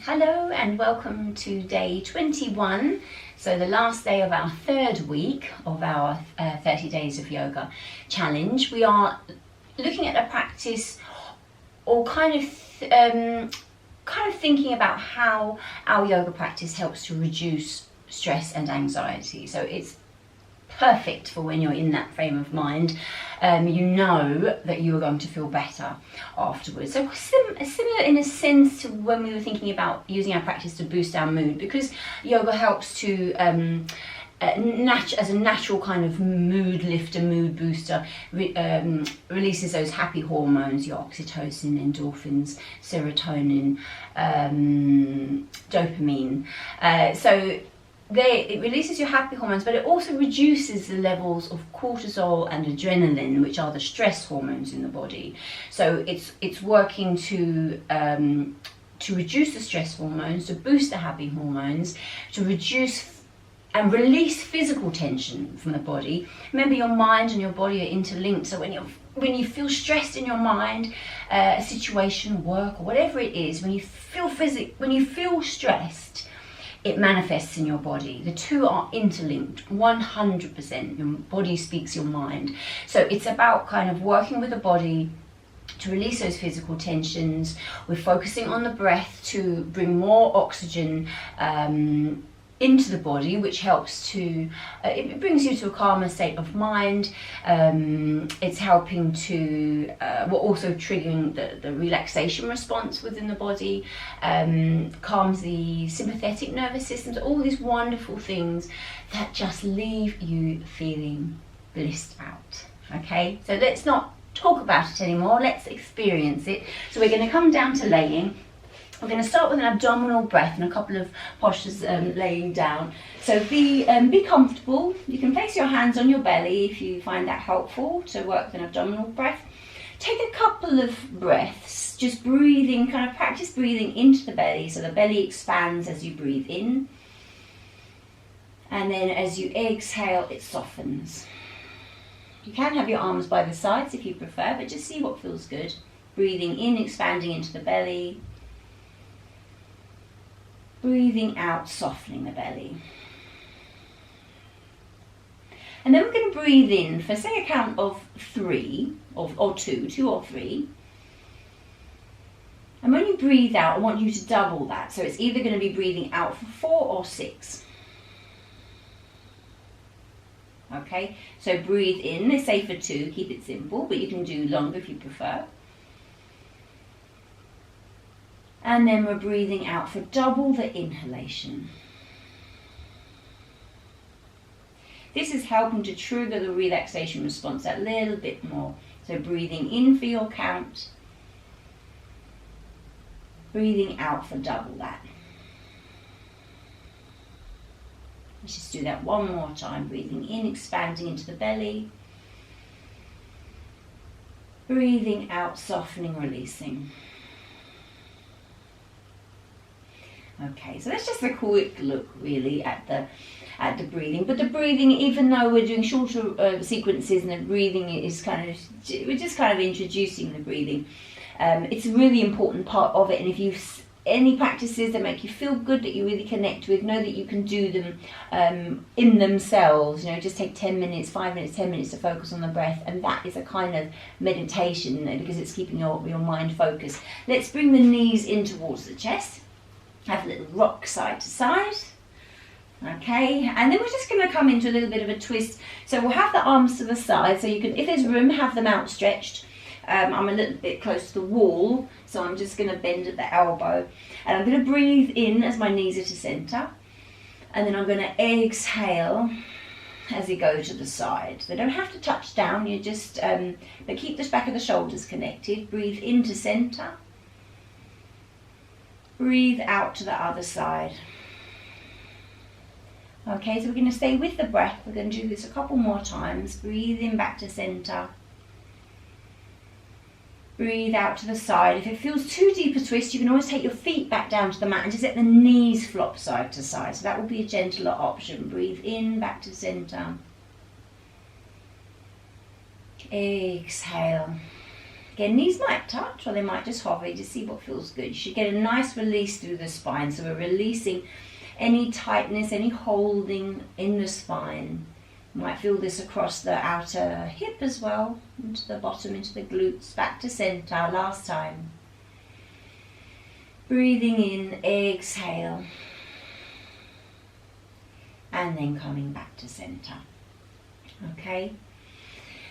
Hello and welcome to day 21, so the last day of our third week of our 30 days of yoga challenge. We are looking at a practice or kind of thinking about how our yoga practice helps to reduce stress and anxiety. So it's perfect for when you're in that frame of mind. You know that you are going to feel better afterwards. So similar in a sense to when we were thinking about using our practice to boost our mood, because yoga helps to as a natural kind of mood lifter, mood booster, releases those happy hormones, your oxytocin, endorphins, serotonin, dopamine. It releases your happy hormones, but it also reduces the levels of cortisol and adrenaline, which are the stress hormones in the body. So it's working to reduce the stress hormones, to boost the happy hormones, to reduce and release physical tension from the body. Remember, your mind and your body are interlinked. So when you feel stressed in your mind, a situation, work, or whatever it is, when you feel stressed, it manifests in your body. The two are interlinked 100%. Your body speaks your mind. So it's about kind of working with the body to release those physical tensions. We're focusing on the breath to bring more oxygen into the body, which helps to, it brings you to a calmer state of mind. It's helping to, we're also triggering the relaxation response within the body, calms the sympathetic nervous system, all these wonderful things that just leave you feeling blissed out. Okay, so let's not talk about it anymore, let's experience it. So we're going to come down to laying. We're going to start with an abdominal breath and a couple of postures laying down. So be comfortable. You can place your hands on your belly if you find that helpful to work with an abdominal breath. Take a couple of breaths, just breathing, kind of practice breathing into the belly, so the belly expands as you breathe in. And then as you exhale, it softens. You can have your arms by the sides if you prefer, but just see what feels good. Breathing in, expanding into the belly. Breathing out, softening the belly. And then we're going to breathe in for, say, a count of 3 or 2 or 3. And when you breathe out, I want you to double that. So it's either going to be breathing out for 4 or 6. Okay, so breathe in, let's say for 2, keep it simple, but you can do longer if you prefer. And then we're breathing out for double the inhalation. This is helping to trigger the relaxation response that little bit more. So breathing in for your count, breathing out for double that. Let's just do that one more time. Breathing in, expanding into the belly. Breathing out, softening, releasing. Okay, so that's just a quick look really at the breathing. But the breathing, even though we're doing shorter sequences and the breathing is we're just kind of introducing the breathing. It's a really important part of it, and if you've any practices that make you feel good, that you really connect with, know that you can do them in themselves. You know, just take 10 minutes, 5 minutes, 10 minutes to focus on the breath, and that is a kind of meditation because it's keeping your mind focused. Let's bring the knees in towards the chest. Have a little rock side to side. Okay, and then we're just going to come into a little bit of a twist. So we'll have the arms to the side, so you can, if there's room, have them outstretched. I'm a little bit close to the wall, so I'm just going to bend at the elbow. And I'm going to breathe in as my knees are to centre. And then I'm going to exhale as you go to the side. They don't have to touch down, you just, but keep the back of the shoulders connected. Breathe into centre. Breathe out to the other side. Okay, so we're going to stay with the breath. We're going to do this a couple more times. Breathe in back to centre. Breathe out to the side. If it feels too deep a twist, you can always take your feet back down to the mat and just let the knees flop side to side. So that will be a gentler option. Breathe in back to centre. Exhale. Again, knees might touch or they might just hover. You just see what feels good. You should get a nice release through the spine. So we're releasing any tightness, any holding in the spine. You might feel this across the outer hip as well, into the bottom, into the glutes, back to center, last time. Breathing in, exhale. And then coming back to center. Okay?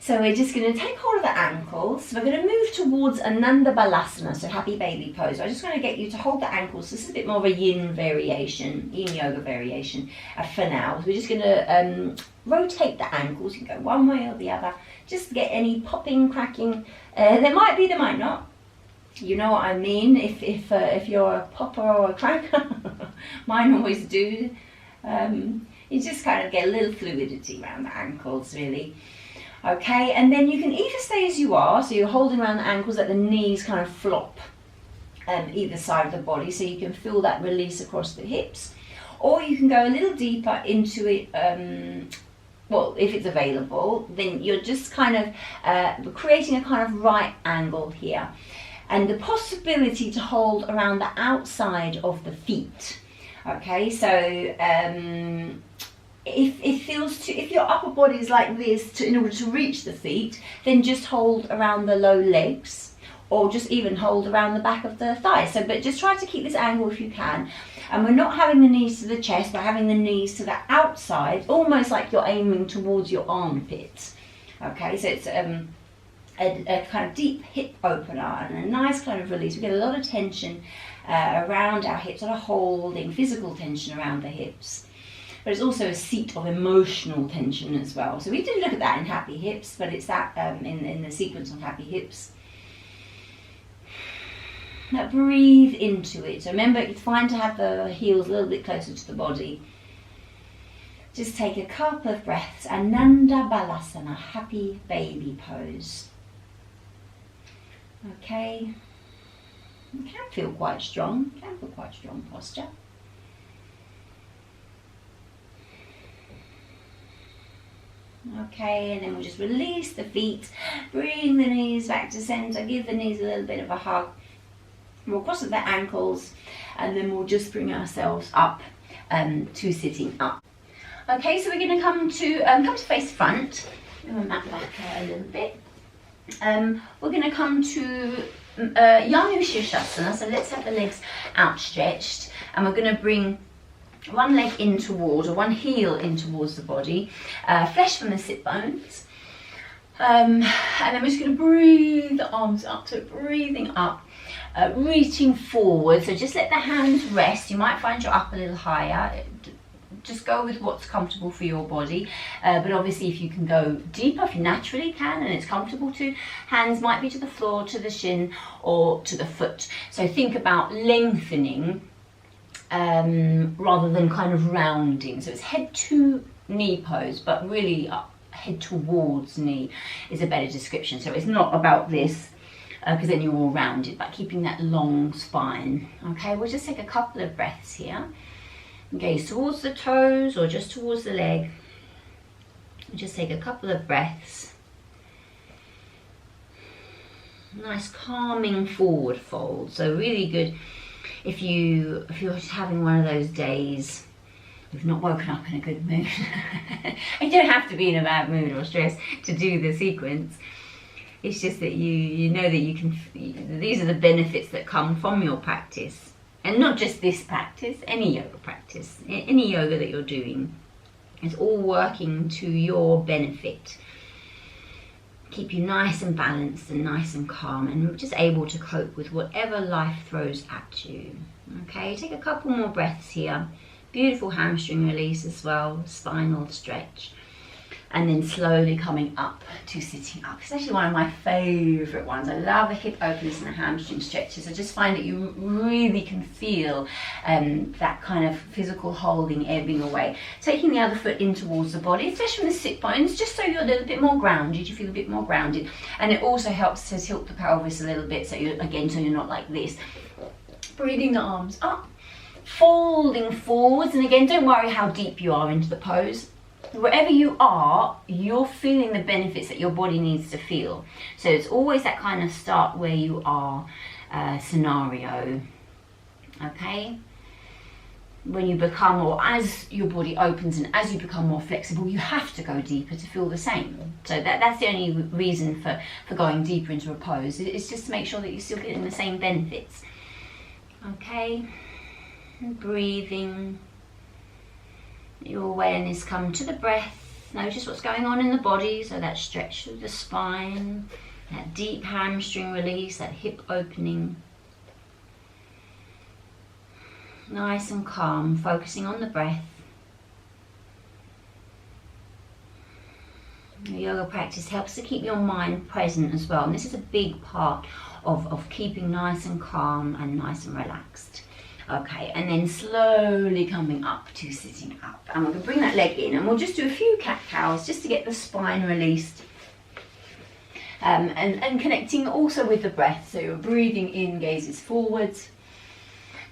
So we're just going to take hold of the ankles. We're going to move towards Ananda Balasana, so happy baby pose. I just want to get you to hold the ankles. This is a bit more of a yin variation, yin yoga variation for now. So we're just going to rotate the ankles. You can go one way or the other. Just get any popping, cracking. There might be, there might not. You know what I mean? If you're a popper or a cracker, mine always do. You just kind of get a little fluidity around the ankles, really. Okay, and then you can either stay as you are, so you're holding around the ankles, let the knees kind of flop either side of the body, so you can feel that release across the hips, or you can go a little deeper into it. Well, if it's available, then you're just kind of creating a kind of right angle here, and the possibility to hold around the outside of the feet. Okay, so if your upper body is like this, in order to reach the feet, then just hold around the low legs, or just even hold around the back of the thighs. So, but just try to keep this angle if you can. And we're not having the knees to the chest, we're having the knees to the outside, almost like you're aiming towards your armpits. Okay, so it's a kind of deep hip opener and a nice kind of release. We get a lot of tension around our hips, a lot of holding, physical tension around the hips. But it's also a seat of emotional tension as well. So we do look at that in Happy Hips, but it's that in the sequence of Happy Hips. Now breathe into it. So remember, it's fine to have the heels a little bit closer to the body. Just take a couple of breaths. Ananda Balasana, happy baby pose. Okay. You can feel quite strong. Posture. Okay, and then we'll just release the feet, bring the knees back to center, give the knees a little bit of a hug. We'll cross at the ankles, and then we'll just bring ourselves up to sitting up. Okay, so we're going to come to face front. I'm going to map back a little bit. We're going to come to Yamushi Pose. So let's have the legs outstretched, and we're going to bring one leg in towards, or one heel in towards the body, flesh from the sit bones, and then we're just going to breathe the arms up, so breathing up, reaching forward, so just let the hands rest. You might find you're up a little higher, just go with what's comfortable for your body, but obviously if you can go deeper, if you naturally can and it's comfortable to, hands might be to the floor, to the shin, or to the foot. So think about lengthening rather than kind of rounding. So it's head to knee pose, but really head towards knee is a better description. So it's not about this, because then you're all rounded, but keeping that long spine. Okay, we'll just take a couple of breaths here. Gaze towards the toes or just towards the leg. Just take a couple of breaths. Nice calming forward fold. So really good if you're just having one of those days, you've not woken up in a good mood. You don't have to be in a bad mood or stress to do the sequence. It's just that you know that you can, these are the benefits that come from your practice. And not just this practice, any yoga practice, any yoga that you're doing. It's all working to your benefit. Keep you nice and balanced and nice and calm, and just able to cope with whatever life throws at you. Okay, take a couple more breaths here. Beautiful hamstring release as well, spinal stretch. And then slowly coming up to sitting up. It's actually one of my favourite ones. I love the hip openers and the hamstring stretches. I just find that you really can feel that kind of physical holding ebbing away. Taking the other foot in towards the body, especially from the sit bones, just so you're a little bit more grounded. You feel a bit more grounded. And it also helps to tilt the pelvis a little bit, so you're not like this. Breathing the arms up, folding forwards. And again, don't worry how deep you are into the pose. wherever you are, you're feeling the benefits that your body needs to feel. So it's always that kind of start where you are scenario. Okay? When you become, or as your body opens and as you become more flexible, you have to go deeper to feel the same. So that's the only reason for going deeper into a pose. It's just to make sure that you're still getting the same benefits. Okay? And breathing. Your awareness come to the breath. Notice what's going on in the body. So that stretch through the spine, that deep hamstring release, that hip opening. Nice and calm, focusing on the breath. The yoga practice helps to keep your mind present as well. And this is a big part of keeping nice and calm and nice and relaxed. Okay, and then slowly coming up to sitting up. And we're going to bring that leg in and we'll just do a few cat-cows just to get the spine released. And connecting also with the breath. So you're breathing in, gazes forwards.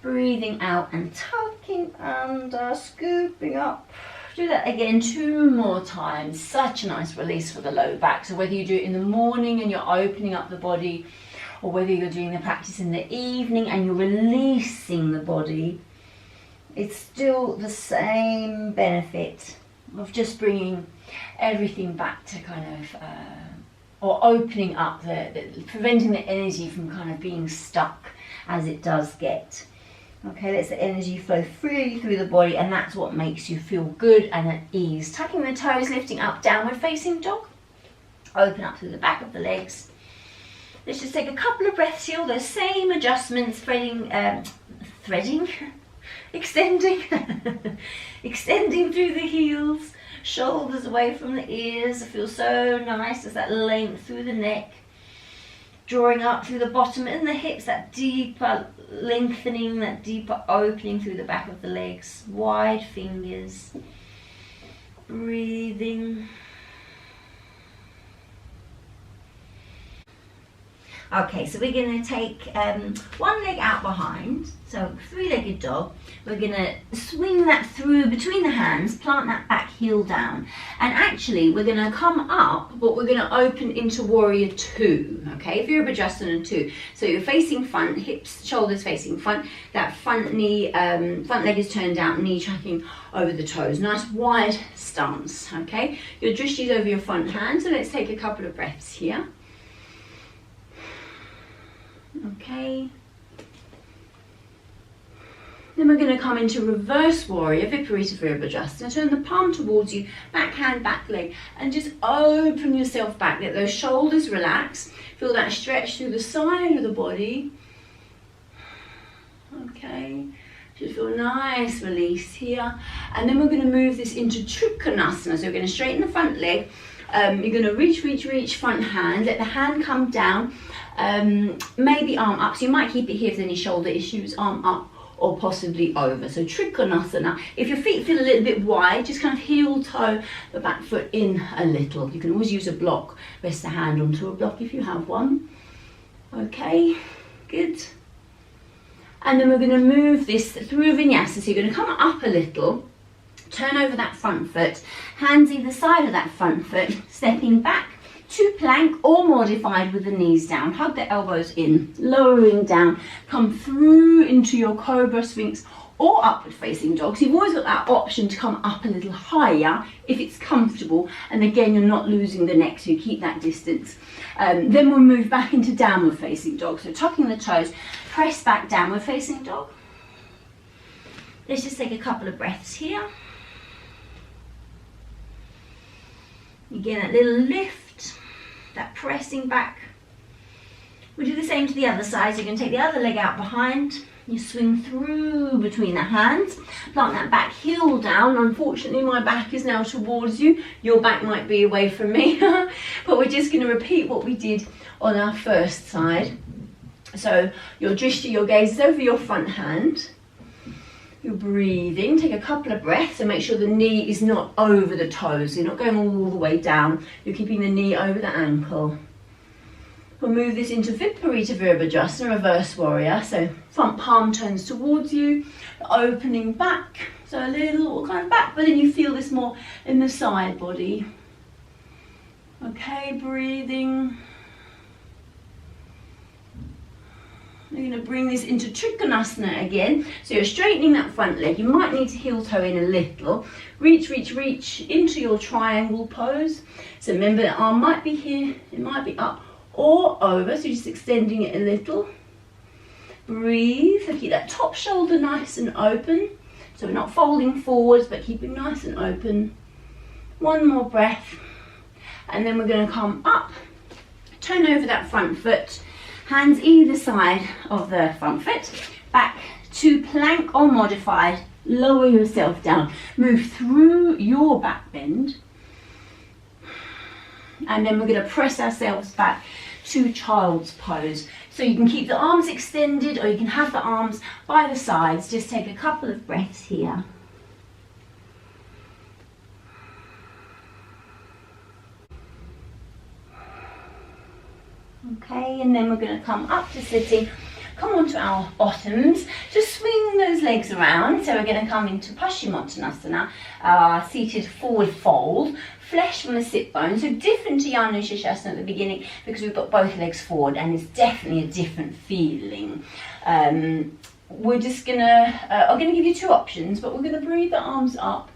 Breathing out and tucking under, scooping up. Do that again 2 more times. Such a nice release for the low back. So whether you do it in the morning and you're opening up the body, or whether you're doing the practice in the evening and you're releasing the body, it's still the same benefit of just bringing everything back to kind of, or opening up, preventing the energy from kind of being stuck as it does get. Okay, let's the energy flow freely through the body, and that's what makes you feel good and at ease. Tucking the toes, lifting up, downward facing dog. Open up through the back of the legs. Let's just take a couple of breaths here. Those same adjustments, extending, extending through the heels, shoulders away from the ears. It feels so nice. There's that length through the neck. Drawing up through the bottom and the hips, that deeper lengthening, that deeper opening through the back of the legs. Wide fingers. Breathing. Okay, so we're going to take one leg out behind, so 3-legged dog. We're going to swing that through between the hands, plant that back heel down. And actually, we're going to come up, but we're going to open into warrior 2, okay? Virabhadrasana 2. So you're facing front, hips, shoulders facing front. That front knee, front leg is turned out, knee tracking over the toes. Nice wide stance, okay? Your drishti is over your front hand, so let's take a couple of breaths here. Okay, then we're going to come into reverse warrior, Viparita Virabhadrasana. Turn the palm towards you, back hand, back leg, and just open yourself back. Let those shoulders relax. Feel that stretch through the side of the body. Okay, just feel a nice release here. And then we're going to move this into Trikonasana. So we're going to straighten the front leg. You're going to reach front hand, let the hand come down, maybe arm up, so you might keep it here if there's any shoulder issues, arm up or possibly over. So Trikonasana, if your feet feel a little bit wide, just kind of heel toe the back foot in a little. You can always use a block, rest the hand onto a block if you have one. Okay, good. And then we're going to move this through vinyasa, so you're going to come up a little. Turn over that front foot, hands either side of that front foot, stepping back to plank or modified with the knees down. Hug the elbows in, lowering down, come through into your Cobra Sphinx or upward facing dog. So you've always got that option to come up a little higher if it's comfortable, and again you're not losing the neck, so you keep that distance. Then we'll move back into downward facing dog. So tucking the toes, press back, downward facing dog. Let's just take a couple of breaths here. Again, that little lift, that pressing back. We do the same to the other side. So you can take the other leg out behind. You swing through between the hands. Plant that back heel down. Unfortunately, my back is now towards you. Your back might be away from me. But we're just going to repeat what we did on our first side. So your drishti, your gaze is over your front hand. You're breathing, take a couple of breaths and make sure the knee is not over the toes. You're not going all the way down. You're keeping the knee over the ankle. We'll move this into Viparita Virabhadrasana, reverse warrior. So front palm turns towards you, opening back, So a little kind of back, but then you feel this more in the side body. Okay, breathing. We're going to bring this into Trikonasana again. So you're straightening that front leg. You might need to heel toe in a little. Reach, reach, reach into your triangle pose. So remember the arm might be here, it might be up or over. So you're just extending it a little. Breathe. So keep that top shoulder nice and open. So we're not folding forwards, but keeping nice and open. One more breath. And then we're going to come up, turn over that front foot. Hands either side of the front foot, back to plank or modified, lower yourself down, move through your back bend, and then we're going to press ourselves back to child's pose. So you can keep the arms extended or you can have the arms by the sides. Just take a couple of breaths here. Okay, and then we're going to come up to sitting, come onto our bottoms, just swing those legs around. So we're going to come into Paschimottanasana, seated forward fold, flesh from the sit bone. So different to Yamushi Pose at the beginning because we've got both legs forward and it's definitely a different feeling. We're just going to, I'm going to give you two options, but we're going to breathe the arms up.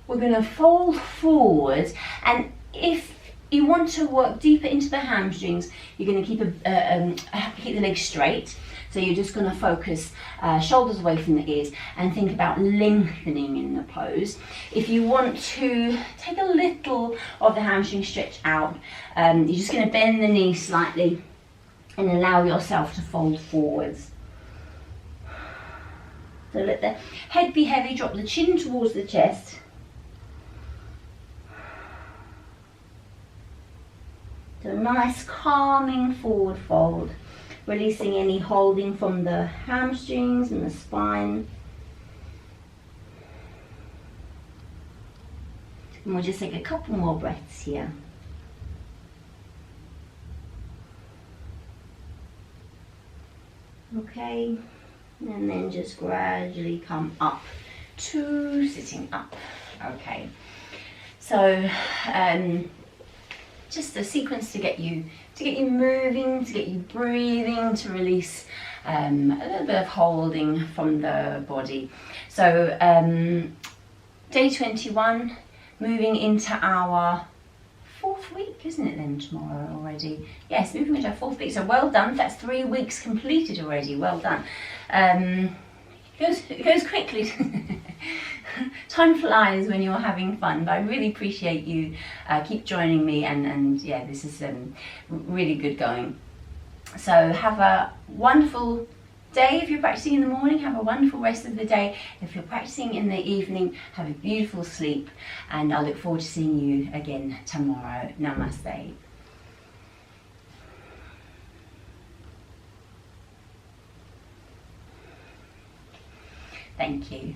We're going to fold forward, and if you want to work deeper into the hamstrings, you're going to keep the legs straight. So you're just going to focus shoulders away from the ears and think about lengthening in the pose. If you want to take a little of the hamstring stretch out, you're just going to bend the knee slightly and allow yourself to fold forwards. So let the head be heavy, drop the chin towards the chest. So nice calming forward fold, releasing any holding from the hamstrings and the spine. And we'll just take a couple more breaths here. Okay, and then just gradually come up to sitting up. Okay, so just a sequence to get you moving, to get you breathing, to release a little bit of holding from the body. So day 21, moving into our 4th week, isn't it then, tomorrow already? Yes, moving into our 4th week. So well done. That's 3 weeks completed already. Well done. It goes quickly. Time flies when you're having fun, but I really appreciate you keep joining me, and yeah, this is really good going. So have a wonderful day if you're practicing in the morning. Have a wonderful rest of the day. If you're practicing in the evening, have a beautiful sleep, and I look forward to seeing you again tomorrow. Namaste. Thank you.